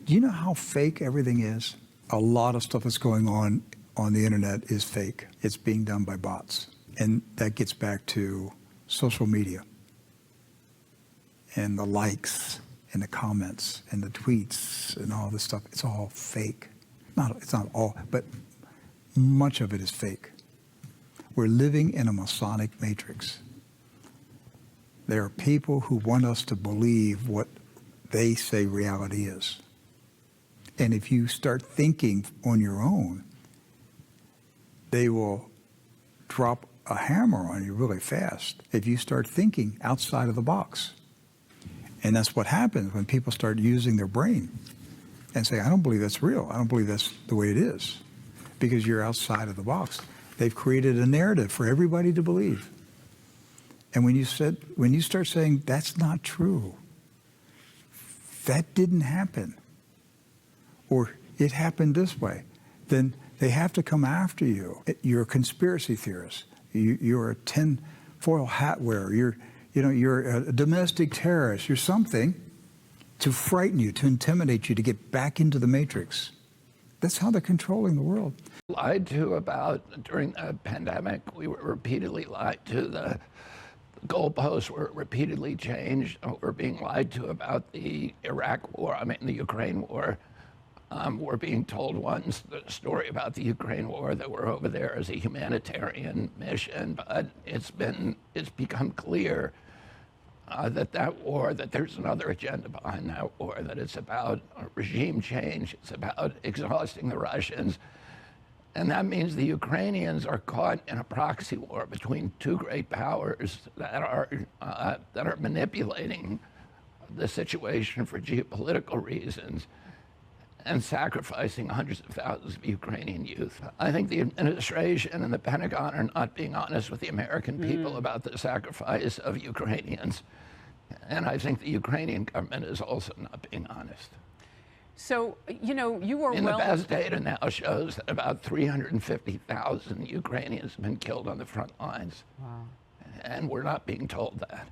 Do you know how fake everything is? A lot of stuff that's going on the internet is fake. It's being done by bots. And that gets back to social media and the likes and the comments and the tweets and all this stuff. It's all fake. It's not all, but much of it is fake. We're living in a Masonic matrix. There are people who want us to believe what they say reality is. And if you start thinking on your own, they will drop a hammer on you really fast if you start thinking outside of the box. And that's what happens when people start using their brain and say, I don't believe that's real. I don't believe that's the way it is, because you're outside of the box. They've created a narrative for everybody to believe. And when you start saying that's not true, that didn't happen, or it happened this way, then they have to come after you. You're a conspiracy theorist. You're a tinfoil hat wearer. You're a domestic terrorist. You're something to frighten you, to intimidate you, to get back into the matrix. That's how they're controlling the world. Lied to about during the pandemic. We were repeatedly lied to. The goalposts were repeatedly changed. We're being lied to about the the Ukraine war. We're being told once the story about the Ukraine war that we're over there as a humanitarian mission, but it's become clear that war, that there's another agenda behind that war, that it's about regime change, it's about exhausting the Russians. And that means the Ukrainians are caught in a proxy war between two great powers that are manipulating the situation for geopolitical reasons and sacrificing hundreds of thousands of Ukrainian youth. I think the administration and the Pentagon are not being honest with the American people about the sacrifice of Ukrainians. And I think the Ukrainian government is also not being honest. So, you are the best data now shows that about 350,000 Ukrainians have been killed on the front lines. Wow. And we're not being told that.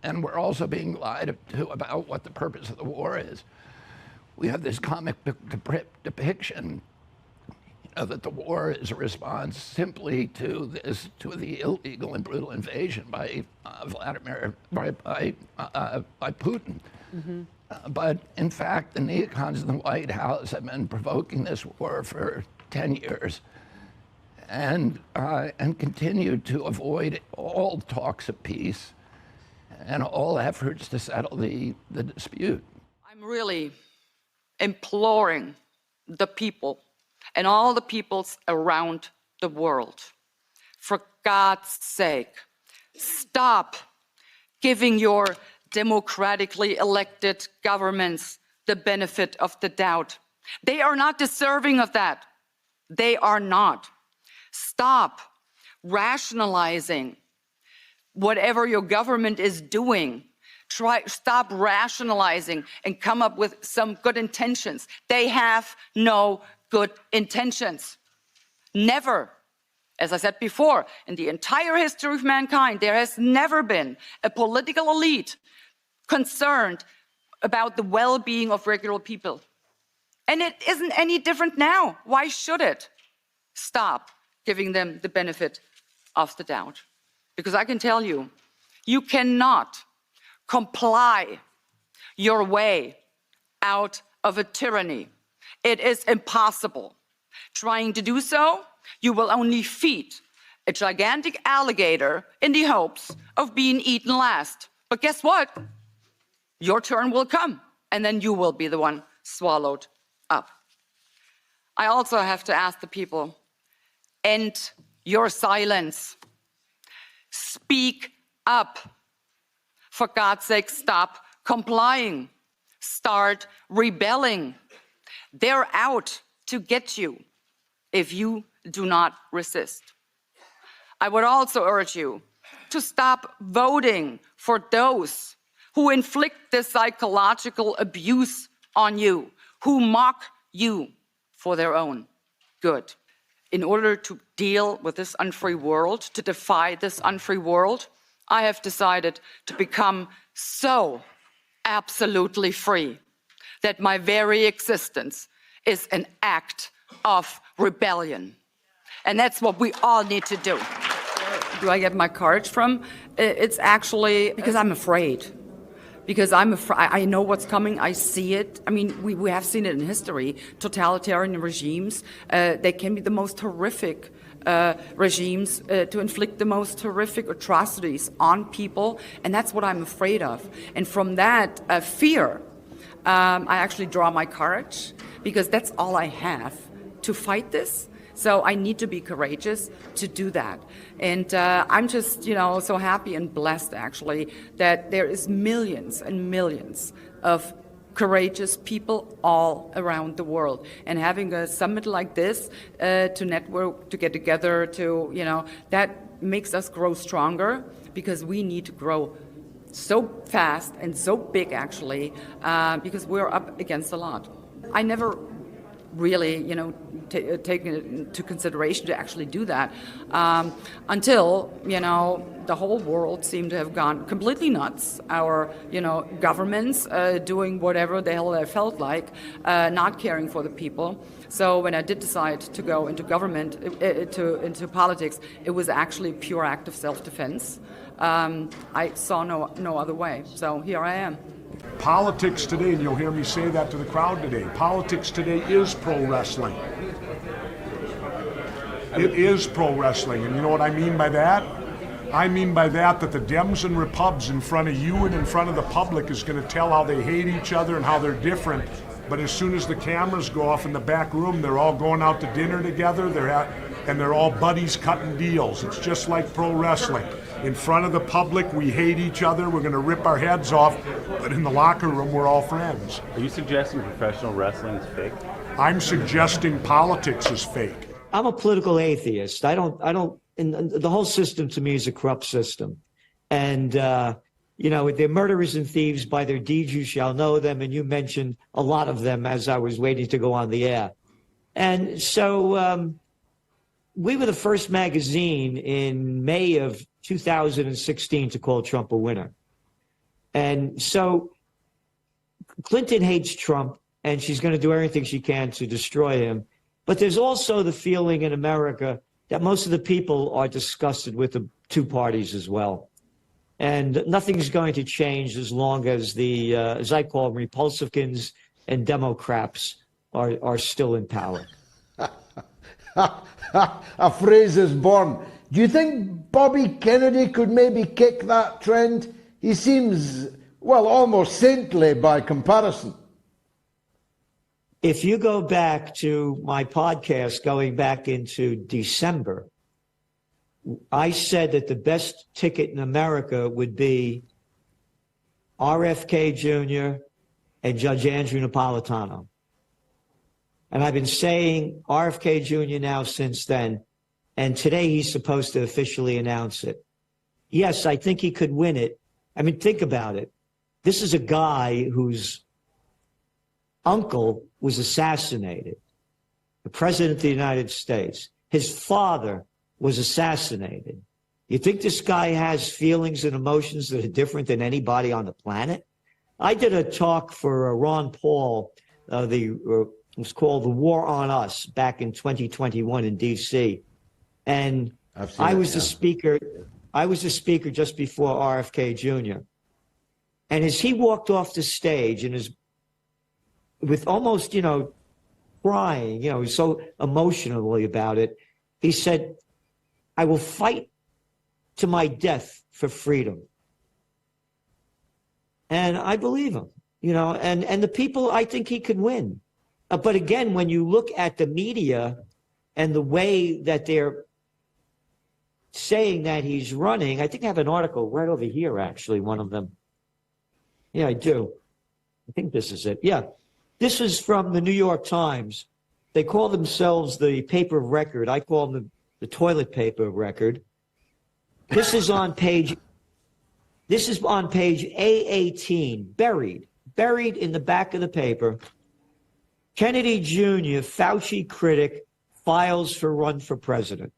And we're also being lied to about what the purpose of the war is. We have this comic book depiction that the war is a response simply to the illegal and brutal invasion by Putin. Mm-hmm. But in fact, the neocons in the White House have been provoking this war for 10 years and continue to avoid all talks of peace and all efforts to settle the dispute. I'm really imploring the people and all the peoples around the world, for God's sake, stop giving your democratically elected governments the benefit of the doubt. They are not deserving of that. They are not. Stop rationalizing whatever your government is doing. Stop rationalizing and come up with some good intentions. They have no good intentions. Never. As I said before, in the entire history of mankind, there has never been a political elite concerned about the well-being of regular people. And it isn't any different now. Why should it? Stop giving them the benefit of the doubt. Because I can tell you, you cannot comply your way out of a tyranny. It is impossible. Trying to do so, you will only feed a gigantic alligator in the hopes of being eaten last. But guess what? Your turn will come, and then you will be the one swallowed up. I also have to ask the people, end your silence. Speak up. For God's sake, stop complying. Start rebelling. They're out to get you if you do not resist. I would also urge you to stop voting for those who inflict this psychological abuse on you, who mock you for their own good. In order to deal with this unfree world, to defy this unfree world, I have decided to become so absolutely free that my very existence is an act of rebellion. And that's what we all need to do. Do I get my courage from? It's actually because I'm afraid. Because I know what's coming, I see it. I mean, we have seen it in history. Totalitarian regimes, they can be the most horrific regimes to inflict the most horrific atrocities on people, and that's what I'm afraid of. And from that fear, I actually draw my courage, because that's all I have to fight this. So I need to be courageous to do that. And I'm just, so happy and blessed, actually, that there is millions and millions of courageous people all around the world. And having a summit like this to network, to get together, that makes us grow stronger, because we need to grow so fast and so big, actually, because we're up against a lot. I never really, taken it into consideration to actually do that until, the whole world seemed to have gone completely nuts. Our, governments doing whatever the hell they felt like, not caring for the people. So when I did decide to go into government, into politics, it was actually a pure act of self-defense. I saw no other way. So here I am. Politics today, and you'll hear me say that to the crowd today, politics today is pro wrestling. It is pro wrestling, and you know what I mean by that? I mean by that the Dems and Repubs in front of you and in front of the public is going to tell how they hate each other and how they're different, but as soon as the cameras go off in the back room, they're all going out to dinner together, and they're all buddies cutting deals. It's just like pro wrestling. In front of the public, we hate each other, we're going to rip our heads off, but in the locker room, we're all friends. Are you suggesting professional wrestling is fake? I'm suggesting politics is fake. I'm a political atheist. And the whole system to me is a corrupt system. And, they're murderers and thieves. By their deeds you shall know them. And you mentioned a lot of them as I was waiting to go on the air. And so we were the first magazine in May of 2016 to call Trump a winner. And so Clinton hates Trump, and she's going to do everything she can to destroy him. But there's also the feeling in America that most of the people are disgusted with the two parties as well. And nothing's going to change as long as the, as I call them, Republicans and Democrats are still in power. A phrase is born. Do you think Bobby Kennedy could maybe kick that trend? He seems, well, almost saintly by comparison. If you go back to my podcast going back into December, I said that the best ticket in America would be RFK Jr. and Judge Andrew Napolitano. And I've been saying RFK Jr. now since then, and today he's supposed to officially announce it. Yes, I think he could win it. I mean, think about it. This is a guy whose uncle was assassinated, the President of the United States. His father was assassinated. You think this guy has feelings and emotions that are different than anybody on the planet? I did a talk for Ron Paul, it was called The War on Us, back in 2021 in D.C. And I was the speaker. I was the speaker just before RFK Jr. And as he walked off the stage and with almost, crying, so emotionally about it, he said, "I will fight to my death for freedom." And I believe him, and the people, I think he could win. But again, when you look at the media and the way that they're saying that he's running, I think I have an article right over here, actually, one of them. Yeah, I do. I think this is it. Yeah. This is from the New York Times. They call themselves the paper of record. I call them the toilet paper of record. This is on page A18, buried in the back of the paper. Kennedy Jr., Fauci critic, files for run for president.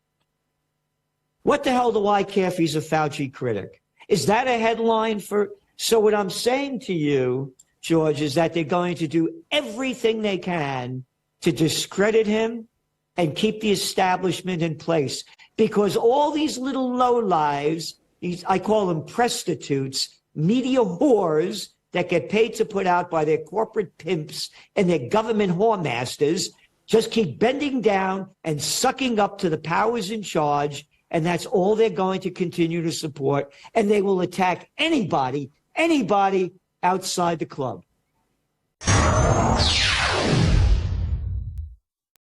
What the hell do I care if he's a Fauci critic? Is that a headline for? So what I'm saying to you, George, is that they're going to do everything they can to discredit him and keep the establishment in place. Because all these little lowlives, I call them prostitutes, media whores that get paid to put out by their corporate pimps and their government whoremasters, just keep bending down and sucking up to the powers in charge. And that's all they're going to continue to support. And they will attack anybody outside the club.